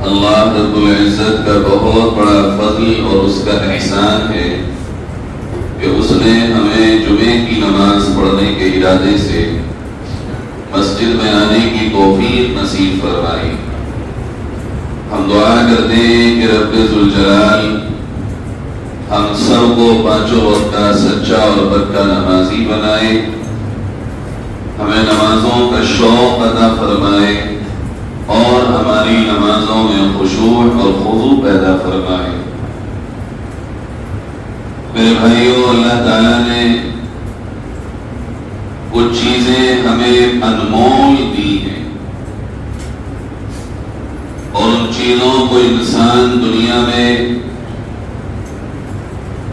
اللہ رب العزت کا بہت بڑا فضل اور اس کا احسان ہے کہ اس نے ہمیں جمعے کی نماز پڑھنے کے ارادے سے مسجد میں آنے کی توفیق نصیب فرمائی۔ ہم دعا کرتے ہیں کہ رب ذوالجلال ہم سب کو پانچوں وقت کا سچا اور پکا نمازی بنائے، ہمیں نمازوں کا شوق عطا فرمائے اور ہماری نمازوں میں خشوع اور خضوع پیدا فرمائے۔ میرے بھائیوں، اللہ تعالیٰ نے کچھ چیزیں ہمیں انمول دی ہیں اور ان چیزوں کو انسان دنیا میں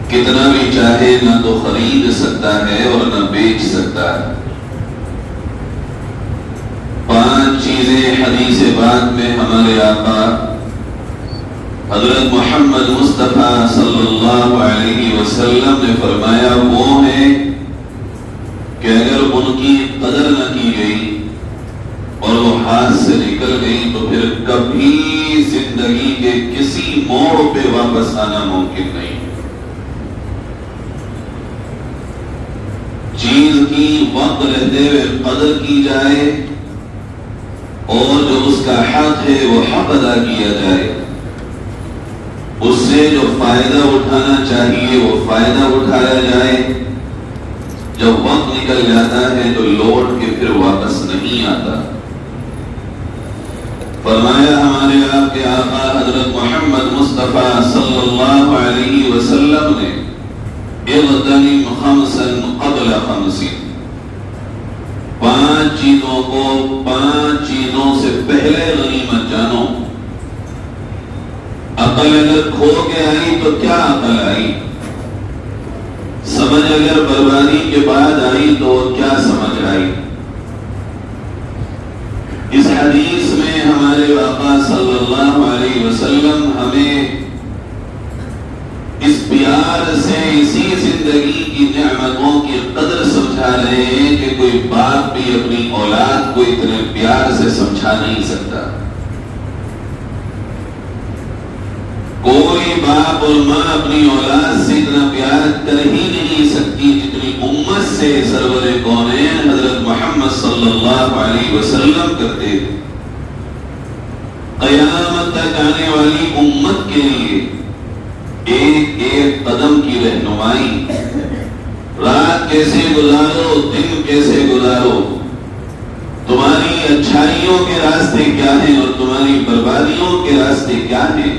کتنا بھی چاہے نہ تو خرید سکتا ہے اور نہ بیچ سکتا ہے۔ 5 چیزیں حدیث پاک میں ہمارے آقا حضرت محمد مصطفیٰ صلی اللہ علیہ وسلم نے فرمایا وہ ہیں کہ اگر ان کی قدر نہ کی گئی اور وہ ہاتھ سے نکل گئی تو پھر کبھی زندگی کے کسی موڑ پہ واپس آنا ممکن نہیں۔ چیز کی وقت رہتے ہوئے قدر کی جائے اور جو اس کا حق ہے وہ حق ادا کیا جائے، اس سے جو فائدہ اٹھانا چاہیے وہ فائدہ اٹھایا جائے۔ جب وقت نکل جاتا ہے تو لوٹ کے پھر واپس نہیں آتا۔ فرمایا ہمارے آپ کے آقا حضرت محمد مصطفیٰ صلی اللہ علیہ وسلم نے اغتنم خمسا قبل خمس، 5 چیزوں کو 5 چیزوں سے پہلے غنیمت جانو۔ عقل اگر کھو کے آئی تو کیا عقل آئی، سمجھ اگر بربادی کے بعد آئی تو کیا سمجھ آئی۔ اس حدیث میں ہمارے آقا صلی اللہ علیہ وسلم ہمیں اس پیار سے اسی زندگی کی نعمتوں کی قدر سمجھا رہے ہیں کہ کوئی باپ بھی اپنی اولاد کو اتنے پیار سے سمجھا نہیں سکتا۔ کوئی باپ اور ماں اپنی اولاد سے اتنا پیار کر ہی نہیں سکتی جتنی امت سے سرور کونین حضرت محمد صلی اللہ علیہ وسلم کرتے تھے۔ قیامت تک آنے والی امت کے لیے ایک ایک قدم کی رہنمائی، رات کیسے گزارو، دن کیسے گزارو، تمہاری اچھائیوں کے راستے کیا ہیں اور تمہاری بربادیوں کے راستے کیا ہیں،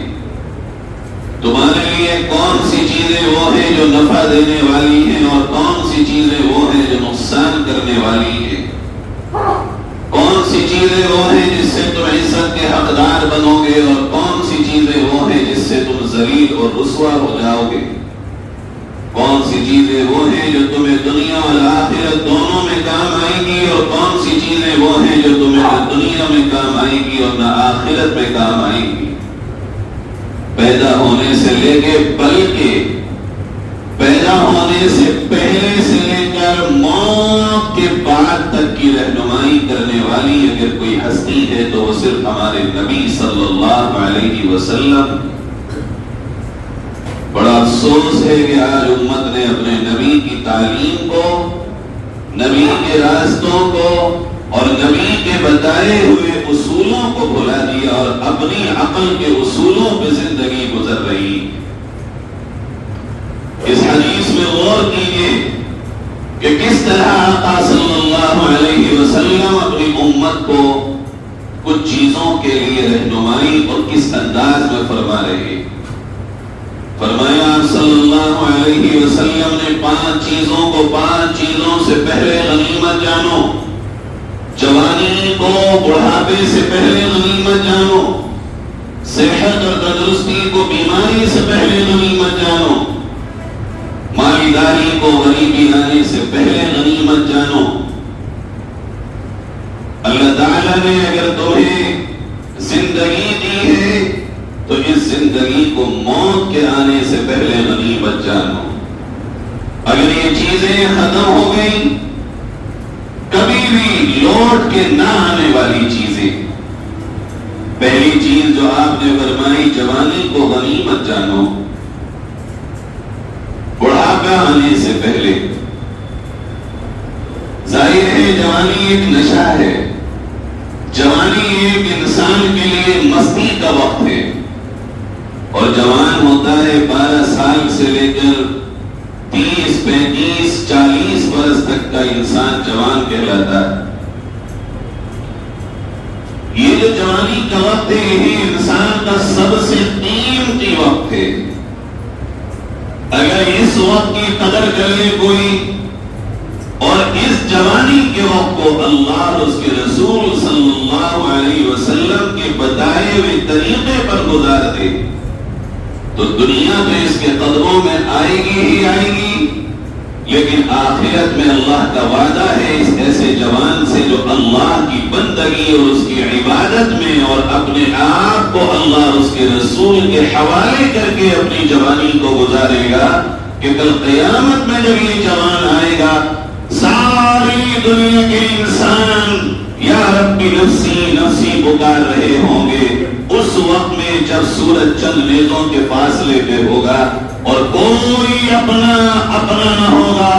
تمہارے لیے کون سی چیزیں وہ ہیں جو نفع دینے والی ہیں اور کون سی چیزیں وہ ہیں جو نقصان کرنے والی ہیں، کون سی چیزیں وہ ہیں جس سے تم عزت کے حقدار بنو گے اور کون سی چیزیں وہ ہیں جس سے تم ذلیل اور رسوا ہو جاؤ گے، کون سی چیزیں وہ ہیں جو تمہیں دنیا اور آخرت دونوں میں کام آئیں گی اور کون سی چیزیں وہ ہیں جو تمہیں نہ دنیا میں کام آئیں گی اور نہ آخرت میں کام آئیں گی۔ پیدا ہونے سے لے کے بلکہ پیدا ہونے سے پہلے سے لے کر موت کے بعد تک کی رہنمائی کرنے والی اگر کوئی ہستی ہے تو وہ صرف ہمارے نبی صلی اللہ علیہ وسلم۔ بڑا افسوس ہے کہ آج امت نے اپنے نبی کی تعلیم کو، نبی کے راستوں کو اور نبی کے بتائے ہوئے اصولوں کو بھلا دیا اور اپنی عقل کے اصولوں پہ زندگی گزر رہی۔ اس حدیث میں غور کیجئے کہ کس طرح آقا صلی اللہ علیہ وسلم اپنی امت کو کچھ چیزوں کے لیے رہنمائی اور کس انداز میں فرما رہے ہیں۔ فرمایا صلی اللہ علیہ وسلم نے 5 چیزوں کو 5 چیزوں سے پہلے غنیمت جانو، جوانی کو بڑھاپے سے پہلے غنیمت جانو، صحت اور تندرستی کو بیماری سے پہلے غنیمت جانو، مالداری کو غریبی آنے سے پہلے غنیمت جانو۔ اللہ تعالیٰ نے اگر تمہیں زندگی دی ہے تو اس زندگی کو موت کے آنے سے پہلے غنیمت جانو۔ اگر یہ چیزیں ختم ہو گئی، کبھی بھی لوٹ کے نہ آنے والی چیزیں، پہلی چیز جو آپ نے فرمائی جوانی کو غنیمت جانو، بڑھاپا آنے سے پہلے۔ ظاہر ہے جوانی ایک نشہ ہے، جوانی ایک انسان کے لیے مستی کا وقت ہے، اور جوان ہوتا ہے 12 سال سے لے کر 30 35 40 برس تک کا انسان جوان کہلاتا ہے۔ یہ جو جوانی کا وقت ہے یہ انسان کا سب سے قیمتی وقت ہے۔ اگر اس وقت کی قدر کر لے کوئی اور اس جوانی کے وقت کو اللہ اور اس کے رسول صلی اللہ علیہ وسلم کے بتائے ہوئے طریقے پر گزار دے تو دنیا تو اس کے قدموں میں آئے گی ہی آئے گی، لیکن آخرت میں اللہ کا وعدہ ہے اس ایسے جوان سے جو اللہ کی بندگی اور اس کی عبادت میں اور اپنے آپ کو اللہ اور اس کے رسول کے حوالے کر کے اپنی جوانی کو گزارے گا کہ کل قیامت میں جب یہ جوان آئے گا ساری دنیا کے انسان یا ربی نفسی نفسی پکار رہے ہوں گے۔ اس وقت میں جب سورج چند نیزوں کے فاصلے پہ ہوگا اور کوئی اپنا نہ ہوگا،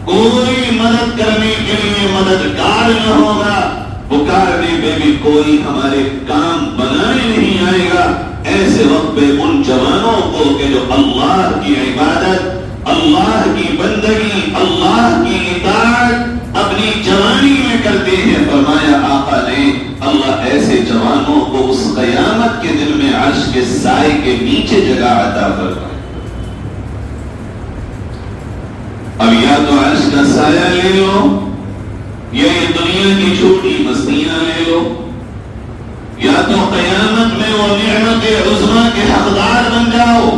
کوئی مدد کرنے کے لیے مددگار نہ ہوگا، پکارنے پہ بھی کوئی ہمارے کام بنانے نہیں آئے گا، ایسے وقت پہ ان جوانوں کو کہ جو اللہ کی عبادت، اللہ کی بندگی، اللہ کی اطاعت اپنی جوانی میں کرتے ہیں، فرمایا آقا نے اللہ ایسے جوانوں کو اس قیامت کے دن میں عرش کے سائے کے نیچے جگہ عطا فرمائے۔ اب یا تو عرش کا سایہ لے لو یا یہ دنیا کی چھوٹی مستیاں لے لو، یا تو قیامت میں وہ نعمت عظمیٰ کے حقدار بن جاؤ،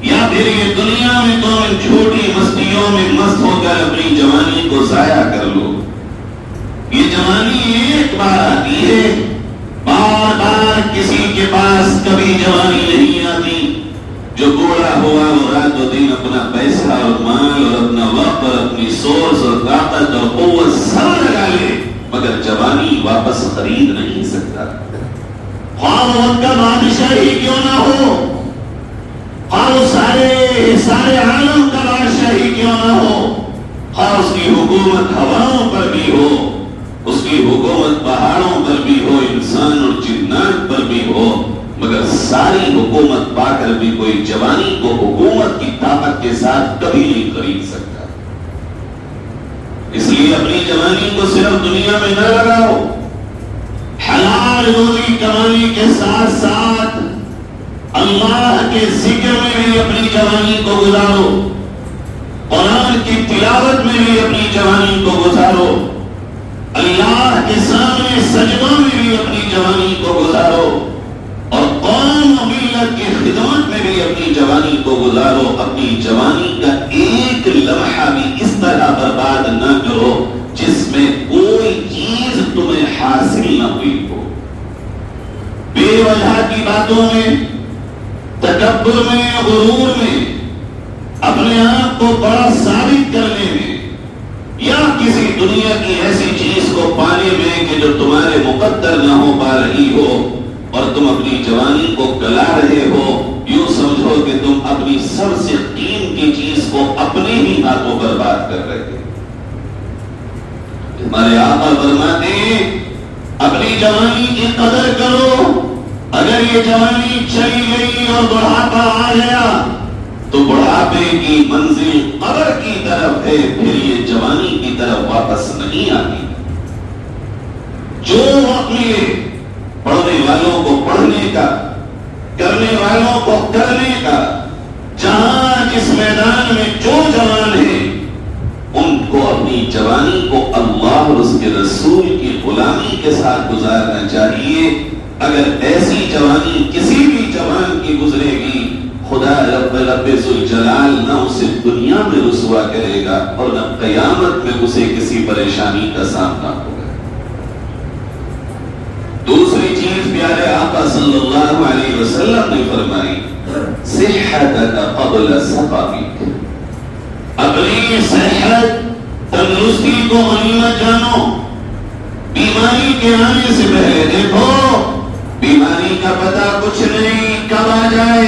یا پھر یہ دنیا میں تو ان چھوٹی مستیوں میں مست ہو کر اپنی جوانی کو ضائع کر لو۔ یہ جوانی ایک بار آتی ہے، بار بار کسی کے پاس کبھی جوانی نہیں آتی۔ جو بوڑھا ہوا وہ رات و دن اپنا پیسہ اور مال اور اپنا وقت اور اپنی سورس اور طاقت اور قوت سب لگا لے مگر جوانی واپس خرید نہیں سکتا۔ خواہ وقت کا بادشاہ ہی کیوں نہ ہو، خواہ سارے عالم کا بادشاہ ہی کیوں نہ ہو، خواہ اس کی حکومت ہواؤں پر بھی ہو، اس کی حکومت پہاڑوں پر بھی ہو، انسان اور جنات پر بھی ہو، مگر ساری حکومت پا کر بھی کوئی جوانی کو حکومت کی طاقت کے ساتھ کبھی نہیں خرید سکتا۔ اس لیے اپنی جوانی کو صرف دنیا میں نہ لگاؤ، حلال روزی کمانے کے ساتھ ساتھ اللہ کے ذکر میں بھی اپنی جوانی کو گزارو، قرآن کی تلاوت میں بھی اپنی جوانی کو گزارو، اللہ کے سامنے سجدوں میں بھی اپنی جوانی کو گزارو، اور قوم و ملت کی خدمت میں بھی اپنی جوانی کو گزارو۔ اپنی جوانی کا ایک لمحہ بھی اس طرح برباد نہ کرو جس میں کوئی چیز تمہیں حاصل نہ ہوئی ہو، بے وجہ کی باتوں میں، تکبر میں، غرور میں، اپنے آپ کو بڑا ثابت کرنے میں، یا کسی دنیا کی ایسی چیز کو پانے میں کہ جو تمہارے مقدر نہ ہو پا رہی ہو اور تم اپنی جوانی کو گلا رہے ہو، یوں سمجھو کہ تم اپنی سب سے قیمتی چیز کو اپنے ہی ہاتھوں برباد کر رہے ہو۔ ہمارے آقا فرماتے ہیں اپنی جوانی کی قدر کرو، اگر یہ جوانی چلی گئی اور بڑھاپا آ گیا تو بڑھاپے کی منزل قبر کی طرف ہے، پھر یہ جوانی کی طرف واپس نہیں آتی۔ جو وقت ملے پڑھنے والوں کو پڑھنے کا، کرنے والوں کو کرنے کا، جہاں جس میدان میں جو جوان ہیں ان کو اپنی جوانی کو اللہ اور اس کے رسول کی غلامی کے ساتھ گزارنا چاہیے۔ اگر ایسی جوانی کسی بھی جوان کی گزرے گی، خدا رب ذوالجلال نہ اسے دنیا میں رسوا کرے گا اور نہ قیامت میں اسے کسی پریشانی کا سامنا ہوگا۔ دوسری چیز پیارے آقا صلی اللہ علیہ وسلم نے فرمائی، صحتک قبل سقمک، اپنی صحت تندرستی کو غنیمت جانو، بیماری کے آنے سے پہلے دیکھو بیماری کا پتہ کچھ نہیں کب آ جائے.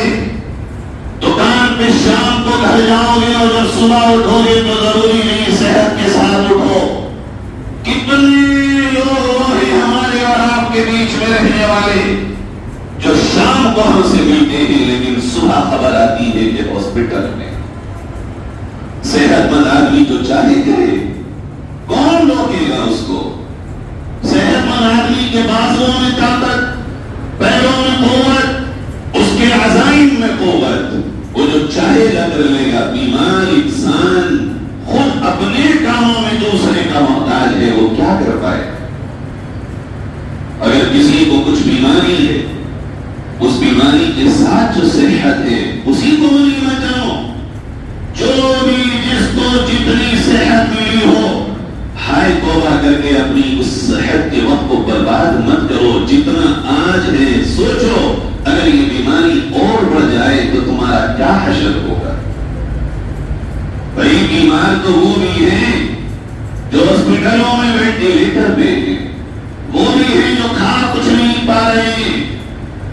دکان پہ شام کو گھر جاؤ گے اور جب صبح اٹھو گے تو ضروری نہیں صحت کے ساتھ اٹھو. کتنے لوگ ہیں ہمارے اور آپ کے بیچ میں رہنے والے جو شام کو ہم سے ملتے ہیں لیکن صبح خبر آتی ہے کہ ہاسپٹل میں. صحت مند آدمی تو چاہے گئے کون روکے گا اس کو؟ صحت مند آدمی کے بازوؤں میں طاقت، پیروں میں قوت، اس کے عزائم میں قوت، وہ جو چاہے گا کر لے گا. بیمار انسان خود اپنے کاموں میں دوسرے کا محتاج ہے، وہ کیا کر پائے؟ اگر کسی کو کچھ بیماری ہے اس بیماری کے ساتھ جو صحت ہے اسی کو غنیمت جانو. جو بھی جس کو جتنی صحت ملی ہو ہائے توبہ کر کے اپنی اس صحت کے وقت کو برباد مت کرو. جتنا آج ہے سوچو اگر یہ بیماری اور بڑھ جائے تو تمہارا کیا حشر ہوگا. بھائی بیمار تو وہ بھی ہیں جو ہاسپٹلوں میں وینٹیلیٹر پہ ہیں، وہ بھی ہیں جو کھا کچھ نہیں پا رہے ہیں،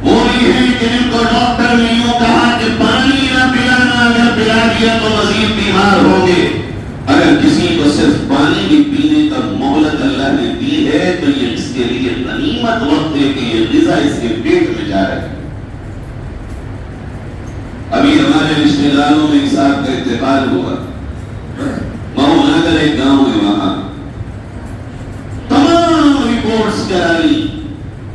وہ بھی ہیں جن کو ڈاکٹر نے یوں کہا کہ پانی نہ پلانا، اگر پلا دیا تو مزید بیمار ہوں گے. اگر کسی کو صرف پانی بھی پینے کا مہلت اللہ نے دی ہے تو یہ اس کے لیے غنیمت وقت ہے کہ یہ غذا اس کے پیٹ میں جا رہا ہے. ابھی ہمارے رشتے داروں میں صاحب کا انتقال ہوا، مہو نگر ایک گاؤں ہے، وہاں تمام رپورٹس کرا لی،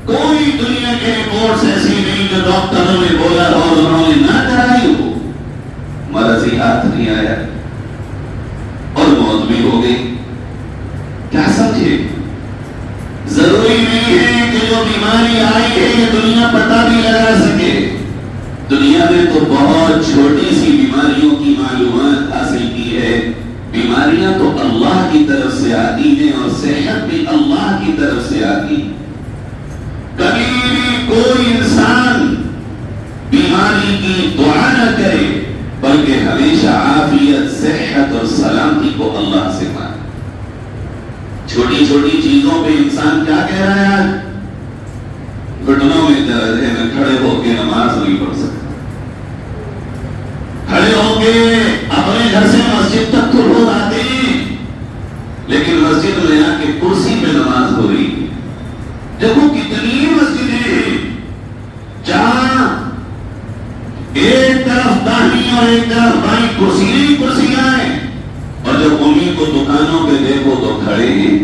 کوئی دنیا کے رپورٹس ایسی نہیں جو ڈاکٹروں نے بولا اور انہوں نے نہ کرائی ہو. مرض ہی ہاتھ نہیں آیا اور موت بھی ہو گئی. کیا سمجھے؟ ضروری نہیں ہے کہ جو بیماری آئی ہے یہ دنیا پتہ بھی لگا سکے. دنیا میں تو بہت چھوٹی سی بیماریوں کی معلومات حاصل کی ہے. بیماریاں تو اللہ کی طرف سے آتی ہیں اور صحت بھی اللہ کی طرف سے آتی ہے. کبھی بھی کوئی انسان بیماری کی دعا نہ کرے بلکہ ہمیشہ عافیت، صحت اور سلامتی کو اللہ سے مانگے. چھوٹی چھوٹی چیزوں پہ انسان کیا کہہ رہا ہے؟ آج گھٹنوں میں درد ہے، میں کھڑے ہو کے نماز نہیں پڑھ سکتا. کھڑے ہو کے اپنے گھر سے مسجد تک تو روز آتے ہیں لیکن مسجد میں آ کے کرسی پہ نماز ہو رہی ہے. دیکھو کتنی مسجدیں ہیں جہاں ایک طرف داہنی اور ایک طرف بائیں کرسیاں ہیں اور جب انہیں کو دکانوں پہ دیکھو تو کھڑے ہیں،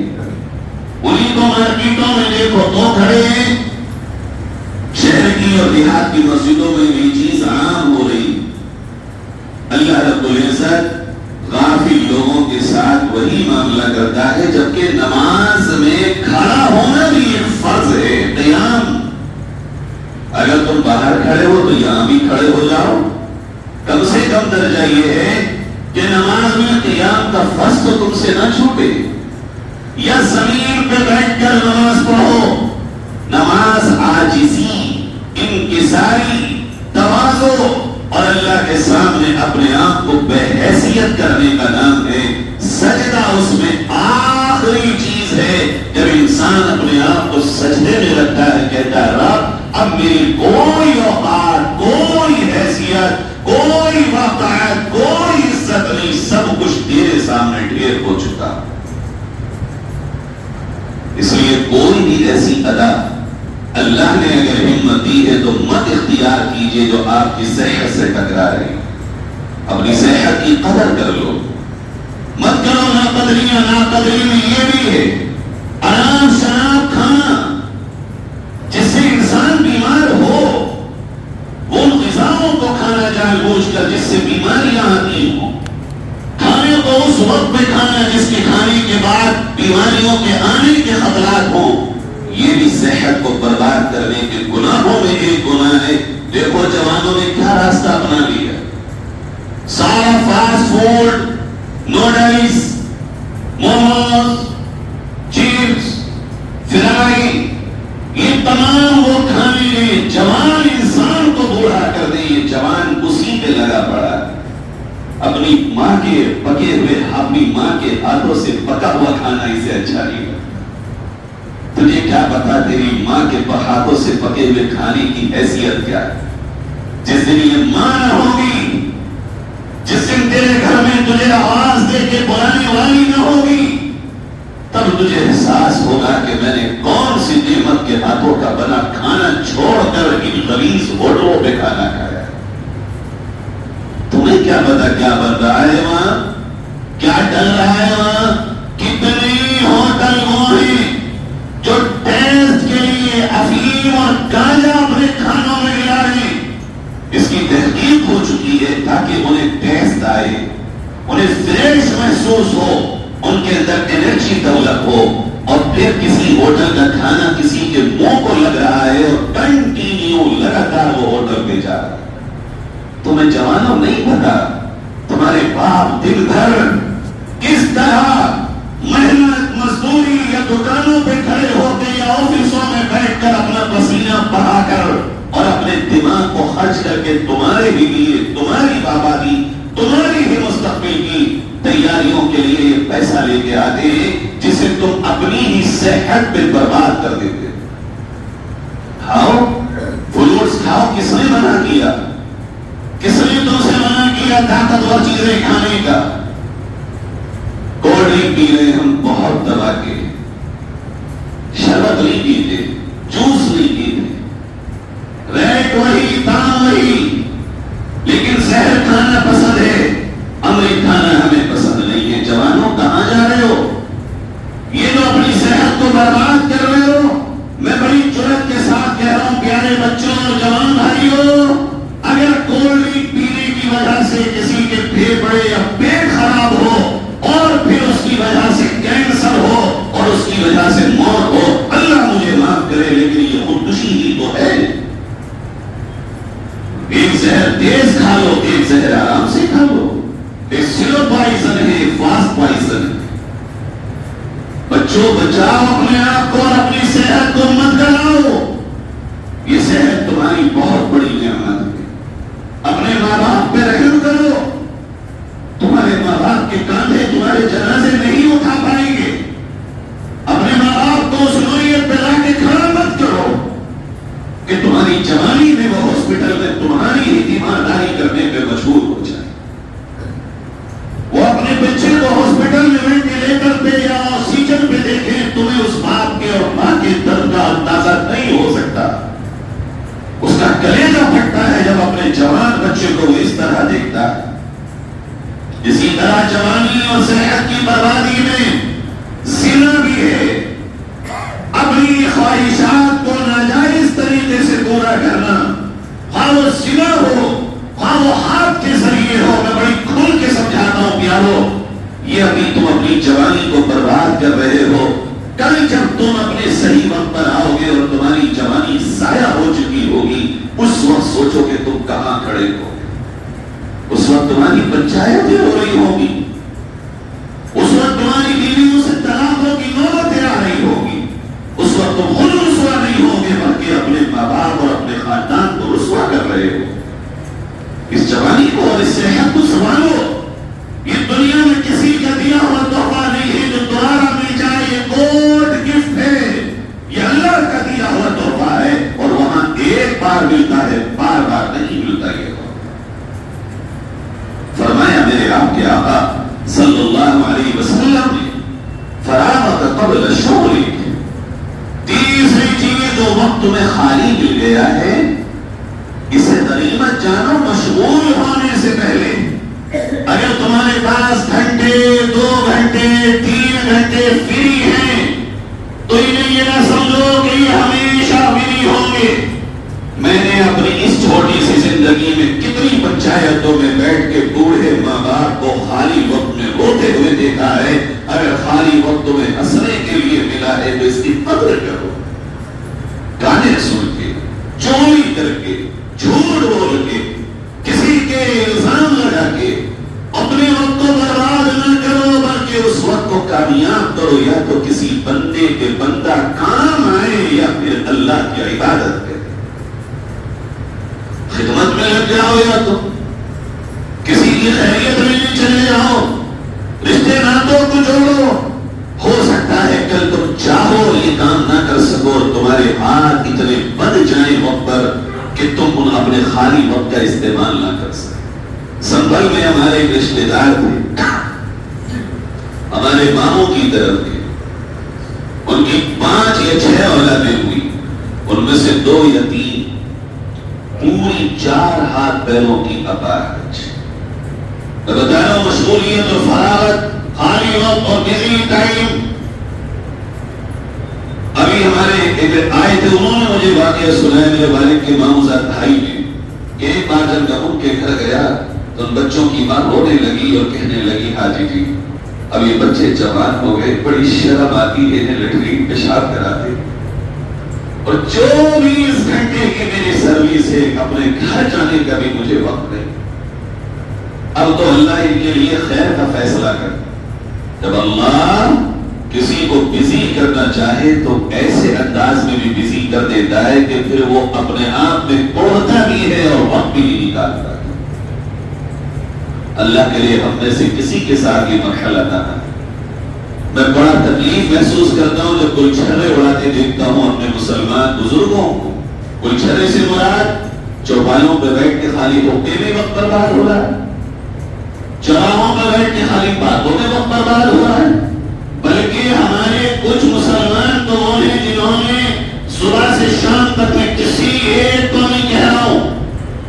انہیں کو مارکیٹوں میں دیکھو تو کھڑے ہیں. شہر کی اور دیہات کی مسجدوں میں یہ چیز عام ہو رہی. اللہ رب العزت غافل لوگوں کے ساتھ وہی معاملہ کرتا ہے جبکہ نماز میں کھڑا ہونا بھی ایک فرض ہے. قیام اگر تم باہر کھڑے ہو تو یہاں بھی کھڑے ہو جاؤ. کم سے کم درجہ یہ ہے کہ نماز میں قیام کا فرض تو تم سے نہ چھوٹے. یا زمین پہ بیٹھ کر نماز پڑھو. نماز عاجزی، انکساری، تواضع اور اللہ کے سامنے اپنے آپ کو بے حیثیت کرنے کا نام ہے. سجدہ اس میں آخری چیز ہے. جب انسان اپنے آپ کو سجدے میں رکھتا ہے کہتا ہے رب اب میری کوئی اوقات، کوئی حیثیت، کوئی وقت، کوئی عزت نہیں، سب کچھ تیرے سامنے ڈھیر ہو چکا. اس لیے کوئی بھی ایسی ادا اللہ نے اگر ہمت دی ہے تو مت اختیار کیجئے جو آپ کی صحت سے ٹکرا رہی. اپنی صحت کی قدر کر لو، مت کرو ناقدریاں. ناقدری میں یہ بھی ہے آرام شراب کھانا جس سے انسان بیمار ہو، وہ غذاؤں کو کھانا جان بوجھ کر جس سے بیماریاں آتی ہوں. کھانے کو اس وقت پہ کھانا جس کے کھانے کے بعد بیماریوں کے آنے کے خطرات ہوں. یہ بھی صحت کو برباد کرنے کے گناہوں میں ایک گناہ ہے. دیکھو جوانوں نے کیا راستہ اپنا لیا. سارا fast food, noodles, momos, chips, fry, یہ تمام وہ کھانے ہیں جوان انسان کو بوڑھا کر دیں. یہ جوان اسی پہ لگا پڑا ہے. اپنی ماں کے پکے ہوئے، اپنی ماں کے ہاتھوں سے پکا ہوا کھانا اسے اچھا نہیں لگا. تجھے کیا پتا تیری ماں کے ہاتھوں سے پکے ہوئے کھانے کی حیثیت کیا ہے. جس دن یہ ماں نہ ہوگی، جس دن تیرے گھر میں تجھے آواز دے کے بلانے والی نہ ہوگی، تب تجھے احساس ہوگا کہ میں نے کون سی نعمت کے ہاتھوں کا بنا کھانا چھوڑ کر ان غلیظ ہوٹلوں پہ کھانا کھایا. تمہیں کیا پتا کیا بن رہا ہے وہاں، کیا ڈل رہا ہے وہاں. کتنے ہوٹل وہ ہیں جو ٹیسٹ کے لیے افیم اور گانجا اپنے کھانوں میں ملا رہے ہیں. اس کی تحقیق ہو چکی ہے تاکہ انہیں ٹیسٹ آئے، انہیں فریش محسوس ہو، ان کے اندر انرجی ڈیولپ ہو. اور پھر کسی ہوٹل کا کھانا کسی کے منہ کو لگ رہا ہے اور کنٹینیو لگاتار وہ ہوٹل پہ جا رہا ہے. تمہیں جوانوں نہیں پتا تمہارے باپ دن بھر کس طرح محنت مزدوری یا دکانوں پہ کھڑے ہو کے یا آفسوں میں بیٹھ کر اپنا پسینہ بہا کر اور اپنے دماغ کو خرچ کر کے تمہارے بھی لیے، تمہاری آبادی، تمہاری ہی مستقبل کی تیاریوں کے لیے یہ پیسہ لے کے آتے ہیں جسے تم اپنی ہی صحت پہ برباد کر دیتے. کھاؤ فروٹس کھاؤ، کس نے منع کیا؟ کس نے تم سے منع کیا طاقتور چیزیں کھانے کا؟ کولڈ ڈرنک پی رہے ہم بہت دبا کے، شربت نہیں پیتے، جوس نہیں پیتے، ریٹ وہی دام وہی، لیکن زہر کھانا پسند ہے، امرت کھانا ہمیں پسند نہیں ہے. جوانوں کہاں جا رہے ہو؟ یہ جو اپنی صحت کو برباد کر رہے ہو. میں بڑی جرأت کے ساتھ کہہ رہا ہوں پیارے بچوں اور جوان بھائیوں، اگر کولڈ ڈرنک پینے کی وجہ سے کسی کے پھیپھڑے یا پیٹ خراب ہو اور پھر اس کی وجہ سے کینسر ہو اور اس کی وجہ سے موت ہو، اللہ مجھے معاف کرے لیکن یہ خودکشی ہی تو ہے. ایک زہر تیز کھا لو، ایک زہر آرام سے کھا لو. ایک سلو پوائزن ہے، ایک فاسٹ پوائزن ہے. بچوں بچاؤ اپنے آپ کو اور اپنی صحت کو مت گلاؤ. یہ صحت تمہاری بہت بڑی نعمت ہے. اپنے ماں باپ پہ رحم کرو. تمہارے ماں باپ کے کاندھے تمہارے جنازے نہیں اٹھا پائیں گے. اپنے ماں باپ کو اس نوعیت پہ لا کے کھڑا مت کرو کہ تمہاری جوانی میں وہ ہاسپٹل میں تمہاری ہی تیمارداری کرنے پہ مجبور ہو جائے. وہ اپنے بچے کو ہاسپٹل میں وینٹیلیٹر پہ یا آکسیجن پہ دیکھیں، تمہیں اس باپ کے اور ماں کے درد کا اندازہ نہیں ہو سکتا. اس کا کلیجہ پھٹتا ہے جب اپنے جوان بچے کو وہ اس طرح دیکھتا ہے. اسی طرح جوانی اور صحت کی بربادی میں زنا بھی ہے. اپنی خواہشات کو ناجائز طریقے سے پورا کرنا، خواہ وہ زنا ہو خواہ وہ ہاتھ کے ذریعے ہو. میں بڑی کھل کے سمجھاتا ہوں پیارو، یہ ابھی تم اپنی جوانی کو برباد کر رہے ہو. کل جب تم اپنے صحیح وقت پر آؤ گے اور تمہاری جوانی ضائع ہو چکی ہوگی، اس وقت سوچو کہ تم کہاں کھڑے ہو. اس وقت تمہاری پنچایتیں ہو رہی ہوگی، اس وقت تمہاری بیویوں سے طلاقوں کی نوبتیں آ رہی ہوگی. اس وقت تم خود رسوا نہیں ہوگے بلکہ اپنے ماں باپ اور اپنے خاندان کو رسوا کر رہے ہو. اس جوانی کو اور اس صحت کو سنبھالو. یہ دنیا میں کسی کا دیا ہوا تحفہ نہیں ہے جو دوبارہ مل جائے. یہ گوڈ گفٹ ہے، یہ اللہ کا دیا ہوا تحفہ ہے اور وہاں ایک بار ملتا ہے، بار بار نہیں ملتا. یہ فرمایا میرے آپ کے آقا صلی اللہ علیہ وسلم نے فراغت قبل الشغل. تیسری چیز جو وقت میں خالی مل گیا ہے اسے غنیمت جانو مشغول ہونے سے پہلے. اگر تمہارے پاس گھنٹے 2 گھنٹے 3 گھنٹے فری ہیں تو انہیں یہ نہ سمجھو کہ یہ ہمیشہ فری ہوں گے. میں نے اپنی اس چھوٹی سی زندگی میں کتنی پنچایتوں میں بیٹھ کے بوڑھے ماں باپ کو خالی وقت میں روتے ہوئے دیکھا ہے. اگر خالی وقت میں ہنسنے کے لیے ملا ہے تو اس کی قدر کرو. گانے سن کے، چوری کر کے، جھوٹ بول کے، کسی کے الزام لگا کے اپنے وقت کو برباد نہ کرو بلکہ اس وقت کو کامیاب کرو. یا تو کسی بندے کے بندہ کام آئے یا پھر اللہ کی عبادت کرے. خدمت میں لگ جاؤ یا تو کسی کی خیریت لینے چلے جاؤ، رشتے ناتوں کو جوڑو. ہو سکتا ہے کل تم چاہو یہ کام نہ کر سکو، تم اپنے خالی وقت کا استعمال نہ کر سکے۔ سنبھل میں ہمارے ایک رشتے دار تھے، ہمارے ماموں کی طرف تھے، ان کی 5 یا 6 اولادیں ہوئی، ان میں سے 2 یا 3 پوری 4 ہاتھ پیروں کی اپارج۔ میں بتا رہا ہوں مشغولیت اور فراغت، خالی وقت اور بزی ٹائم۔ ابھی ہمارے ایک آئے تھے، انہوں نے مجھے واقعہ سنایا میرے والد کے ماموزاد بھائی نے کہ ایک بار جب میں ان کے گھر گیا تو ان بچوں کی ماں رونے لگی اور کہنے لگی حاجی جی اب یہ بچے جوان ہو گئے، بڑی شرم آتی ہے انہیں لیٹرین پیشاب کراتے، اور 24 گھنٹے کی میری سروس ہے، اپنے گھر جانے کا بھی مجھے وقت نہیں۔ اب تو اللہ ان کے لیے خیر کا فیصلہ کر، جب اللہ کسی کو بزی کرنا چاہے تو ایسے انداز میں بھی بزی کر دیتا ہے کہ پھر وہ اپنے آپ میں توڑتا بھی ہے اور وقت بھی نہیں نکالتا۔ اللہ کے لیے ہم میں سے کسی کے ساتھ یہ مرحلہ نہ ہے۔ میں بڑا تکلیف محسوس کرتا ہوں جب گلچھرے اڑاتے دیکھتا ہوں اپنے مسلمان بزرگوں کو۔ گلچھرے سے مراد چوپالوں پہ بیٹھ کے خالی ہوتے میں وقت برباد ہو رہا ہے، چراہوں پہ بیٹھ کے خالی باتوں میں وقت برباد ہو رہا ہے، بلکہ ہمارے کچھ مسلمان تو وہ ہیں جنہوں نے صبح سے شام تک میں کسی ایک کو نہیں کہہ رہا ہوں،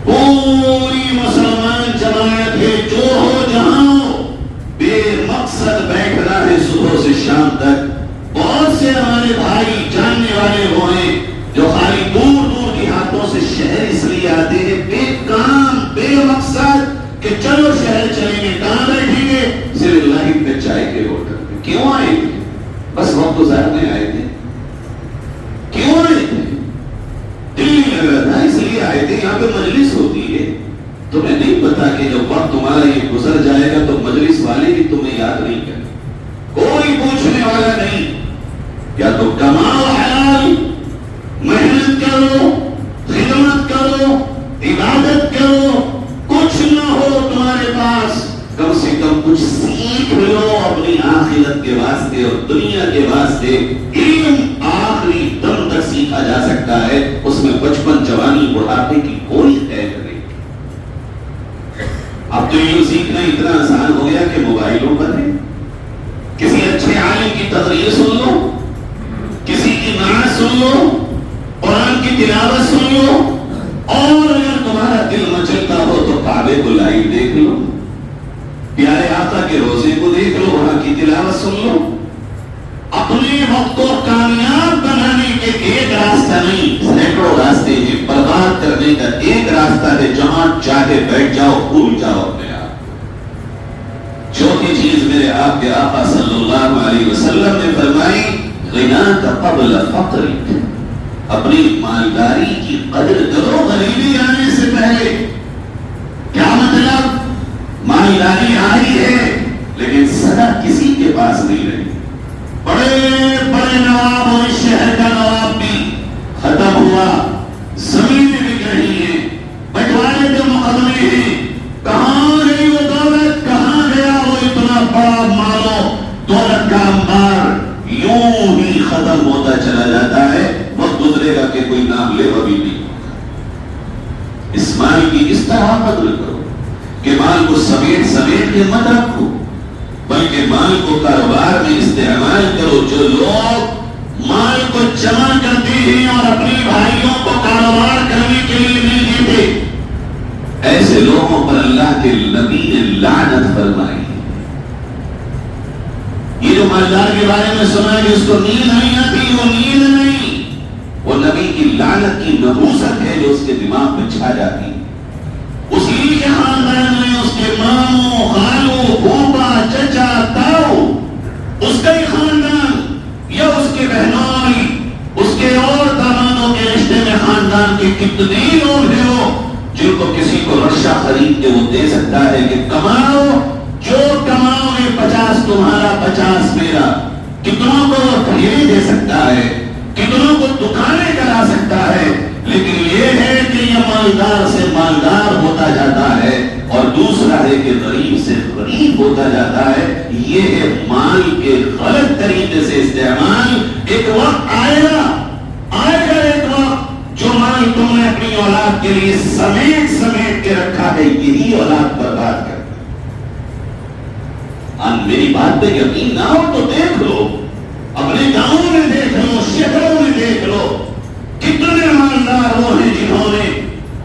پوری مسلمان جماعت ہے جو ہو جہاں ہو، بے مقصد بیٹھنا ہے صبح سے شام تک۔ بہت سے ہمارے بھائی جاننے والے وہ ہیں جو خالی دور دور کے ہاتھوں سے شہر اس لیے آتے ہیں بے کام بے مقصد کہ چلو شہر چلیں گے، کہاں بیٹھیں گے؟ صرف لائن پہ چائے کے ہوٹل پہ۔ کیوں آئے تھے؟ بس وقت گزارنے آئے تھے۔ کیوں آئے تھے؟ دل نہیں لگ رہا تھا اس لیے آئے تھے۔ یہاں پہ مجلس ہوتی ہے، تمہیں نہیں پتا کہ جب وقت تمہارا یہ گزر جائے گا تو مجلس والے بھی تمہیں یاد نہیں کریں، کوئی پوچھنے والا نہیں۔ یا تو کماؤ حلال، محنت کرو، خدمت کرو، عبادت کرو، کچھ نہ ہو تمہارے پاس کم سے کم کچھ سیکھ لو اپنی آخرت کے واسطے اور دنیا کے واسطے۔ علم آخری دم تک سیکھا جا سکتا ہے، اس میں بچپن جوانی بڑھاپے کی کوئی قید نہیں۔ اب تو یہ سیکھنا اتنا آسان ہو گیا کہ موبائلوں پر ہے، کسی اچھے عالم کی تقریر سن لو، کسی کی نعت سن لو، قرآن کی تلاوت سن لو، اور اگر تمہارا دل مچلتا ہو تو کعبے کو لائیو دیکھ لو، پیارے آقا کے روزے کو دیکھ لو، وہاں کی تلاوت سن لو۔ اپنے وقت کو کامیاب بنانے کے ایک راستہ نہیں، سینکڑوں راستے ہیں۔ برباد کرنے کا ایک راستہ ہے، جہاں چاہے بیٹھ جاؤ، بھول جاؤ اپنے آپ۔ چوتھی چیز میرے آپ کے آقا صلی اللہ علیہ وسلم نے فرمائی، غناک قبل فقرک، اپنی مالداری کی قدر کرو غریبی آنے سے پہلے۔ کیا مطلب؟ مالداری آئی ہے لیکن سدا کسی کے پاس نہیں رہی۔ بڑے بڑے نواب اور اس شہر کا نواب بھی ختم ہوا، زمینیں بک رہی ہیں، بٹوارے کے مقدمے ہیں، کہاں گئی وہ دولت، کہاں گیا وہ اتنا بڑا مالو دولت کا انبار؟ یوں ہی ختم ہوتا چلا جاتا ہے، وقت گزرے گا کہ کوئی نام لے وہ بھی نہیں ہوگا۔ اس مال کی اس طرح قدر کرو کہ مال کو سمیٹ سمیٹ کے مت رکھو، بلکہ مال کو کاروبار میں استعمال کرو۔ جو لوگ مال کو جمع کرتے ہیں اور اپنے بھائیوں کو کاروبار کرنے کے لیے نہیں دیتے، ایسے لوگوں پر اللہ کے نبی نے لعنت فرمائی۔ یہ جو مالدار کے بارے میں سنا ہے کہ اس کو نیند نہیں آتی، وہ نیند نہیں، وہ نبی کی لعنت کی نحوست ہے جو اس کے دماغ میں چھا جاتی ہے۔ اسی کے خاندان میں اس کے ماموں، خالو، پھوپا، چچا، تاؤ، اس کا ہی خاندان یا اس کے بہنوئی، اس کے اور دامادوں کے رشتے میں خاندان کے کتنے لوگ ہیں وہ جن کو کسی کو رشا خرید کے وہ دے سکتا ہے کہ کماؤ، جو کماؤ گے 50 تمہارا 50 میرا۔ کتنوں کو وہ ٹھیلے دے سکتا ہے، کتنوں کو دکانیں کرا سکتا ہے، لیکن یہ ہے کہ یہ مالدار سے مالدار ہوتا جاتا ہے اور دوسرا ہے کہ غریب سے غریب ہوتا جاتا ہے۔ یہ ہے مال کے غلط طریقے سے استعمال۔ ایک وقت آئے گا ایک وقت جو مال تم نے اپنی اولاد کے لیے سمیٹ سمیٹ کے رکھا ہے یہی اولاد برباد کر. میری بات پہ یقین نہ ہو تو دیکھ لو، اپنے گاؤں میں دیکھ لو، شہروں میں دیکھ لو، کتنے مالدار وہ ہیں جنہوں نے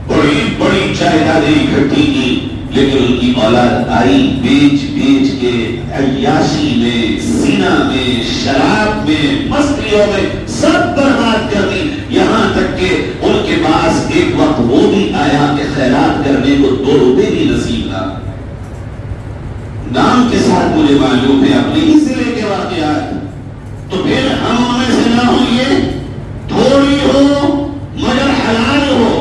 بڑی بڑی جائیدادیں اکٹھی کی، لیکن ان کی اولاد آئی بیچ بیچ کے عیاشی میں، زنا میں، شراب میں، مستیوں میں سب برباد کر دی. یہاں تک کہ ان کے پاس ایک وقت وہ بھی آیا کہ خیرات کرنے کو 2 روپے بھی نصیب نہ. نام کے ساتھ مجھے معلوم ہے اپنے ہی ضلع کے واقعات. تو پھر ہم ان میں سے نہ ہوئے، تھوڑی ہو مگر حلال ہو،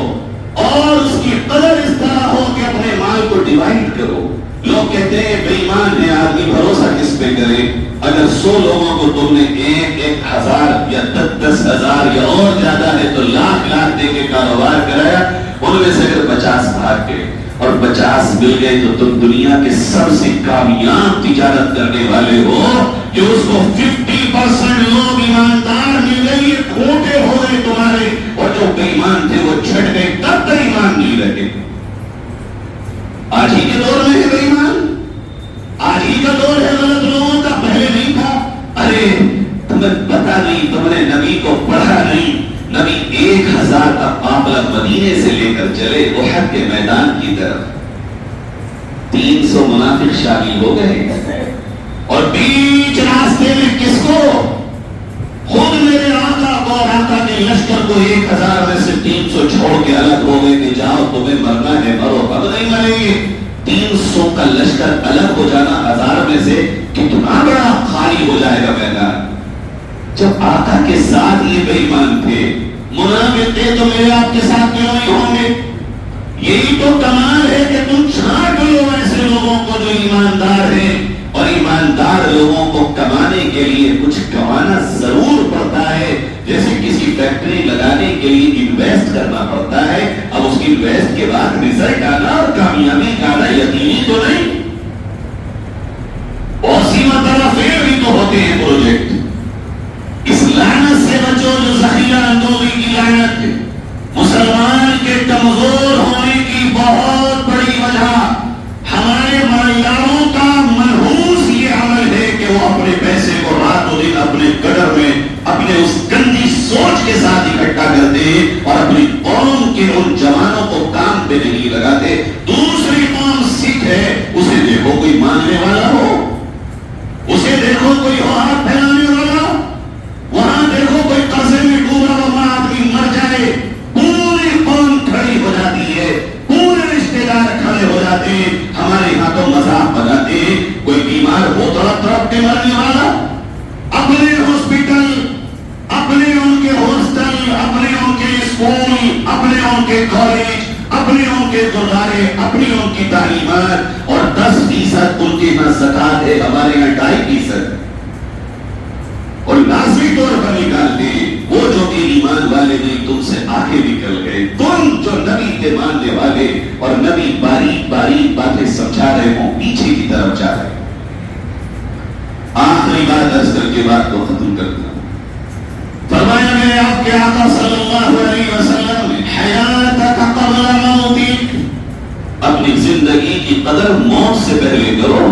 اور اس کی قدر اس طرح ہو کہ اپنے مال کو ڈیوائڈ کرو. لوگ کہتے ہیں بے ایمان ہے آدمی، بھروسہ کس پہ کرے؟ اگر 100 لوگوں کو تم نے 1,000 یا 10,000 یا اور زیادہ ہے تو لاکھ دے کے کاروبار کرایا، ان میں سے اگر 50 بھاگ گئے اور 50 مل گئے تو تم دنیا کے سب سے کامیاب تجارت کرنے والے ہو. کہ اس کو 50% لوگ ایماندار مل گئے، یہ کھوٹے ہو گئے تمہارے، اور جو بے ایمان تھے وہ چھٹ گئے، تب تک ایمان نہیں رہے. آج ہی کے دور میں ہے بے ایمان، آج ہی کا دور ہے غلط لوگوں کا، پہلے نہیں تھا. ارے تمہیں پتا نہیں، تم نے نبی کو پڑھا نہیں. نبی 1,000 کا قافلہ مدینے سے لے کر چلے احد کے میدان کی طرف، 300 منافق شامل ہو گئے، اور بیچ راستے میں کس کو؟ خود میرے آقا اور آقا کے لشکر کو 1,000 میں سے 300 چھوڑ کے الگ ہو گئے کہ جاؤ تمہیں مرنا ہے مرو. اب نہیں مریں گے. 300 کا لشکر الگ ہو جانا 1000 میں سے کتنا بڑا خالی ہو جائے گا میدان. جب آقا کے ساتھ یہ بے ایمان تھے، منافق تھے، تو میرے آپ کے ساتھ کیوں نہیں ہوں گے؟ یہی تو کمال ہے کہ تم چھانٹ لو ایسے لوگوں کو جو ایماندار ہیں. اور ایماندار لوگوں کو کمانے کے لیے کچھ کمانا ضرور پڑتا ہے. جیسے کسی فیکٹری لگانے کے لیے انویسٹ کرنا پڑتا ہے، اب اس کی انویسٹ کے بعد رزلٹ آنا اور کامیابی آنا یقینی تو نہیں. اور سی مرتبہ فیل بھی تو ہوتے ہیں پروجیکٹ. اس لعنت سے بچو جو ذخیرہ اندوزی کی لعنت ہے. مسلمان کے کمزور ہونے کی بہت بڑی وجہ ہمارے مالداروں کا منحوس یہ عمل ہے کہ وہ اپنے پیسے کو رات و دن اپنے قدر میں اپنے اس گندی سوچ کے ساتھ اکٹھا کرتے ہیں، اور اپنی قوم کے ان جوانوں کو کام پہ نہیں لگاتے. دوسری قوم سکھ ہے، اسے دیکھو کوئی ماننے والا ہو، اسے دیکھو کوئی ہو ہاتھ پھیلانے والا، وہاں دیکھو کوئی قرضے میں ڈوبا ہوا آدمی مر جائے، پوری قوم کھڑی ہو جاتی ہے، پورے رشتے دار کھڑے ہو جاتے ہیں. ہمارے یہاں تو مذاق بناتے ہیں، کوئی بیمار ہو تڑپ تڑپ کے مرنے والا، اپنے ہاسپٹل، اپنے ان کے ہاسٹل، اپنے ان کے اسکول، اپنے ان کے کالج، اپنے ان کے گردوارے، اپنی ان کی تعلیمات، اور 10% ان کے یہاں زکات ہے، ہمارے یہاں 2.5%. اور لازمی طور پر نکالتے ہیں وہ جو کہ ایمان والے نہیں تم سے آگے نکل گئے. تم جو نبی کے ماننے والے اور نبی باریک باریک باتیں سمجھا رہے ہوں پیچھے کی طرف جا رہے. آخری بات عرض کر کے بات کو ختم کرتا ہوں. فرمایا میرے آپ کے آقا صلی اللہ علیہ وسلم نے حیاتک قبل موتک، اپنی زندگی کی قدر موت سے پہلے کرو.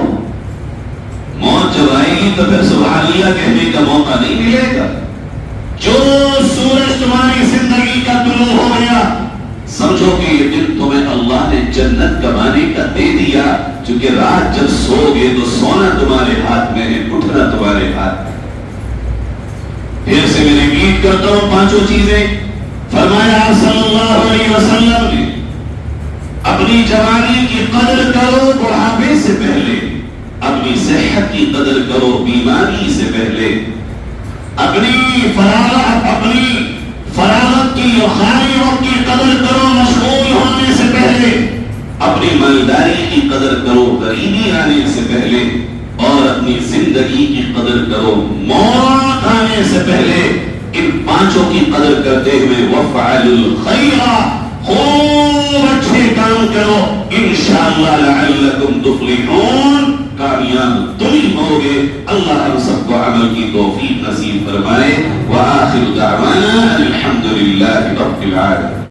موت جب آئے گی تو پھر سبحان اللہ کہنے کا موقع نہیں ملے گا. جو سورج تمہاری زندگی کا طلوع ہو گیا سمجھو کہ یہ دن تمہیں اللہ نے جنت کمانے کا دے دیا. چونکہ رات جب سو گے تو سونا تمہارے ہاتھ میں ہے، اٹھنا تمہارے ہاتھ میں. پھر سے میں ریپیٹ کرتا ہوں 5 چیزیں. فرمایا صلی اللہ علیہ وسلم نے اپنی جوانی کی قدر کرو بڑھاپے سے پہلے، اپنی صحت کی قدر کرو بیماری سے پہلے، اپنی فراغت کی اور خالی وقت کی قدر کرو مشغول ہونے سے پہلے، اپنی مالداری کی قدر کرو غریبی آنے سے پہلے، اور اپنی زندگی کی قدر کرو موت آنے سے پہلے. ان 5 کی قدر کرتے ہوئے وَفْعَلُوا الْخَيْرَ، خوب اچھے کام کرو، انشاءاللہ لعلکم تفلحون، کامیاب تم ہوگے. اللہ ہم سب کو عمل کی توفیق نصیب فرمائے. وآخر دعوانا الحمدللہ رب العالمین.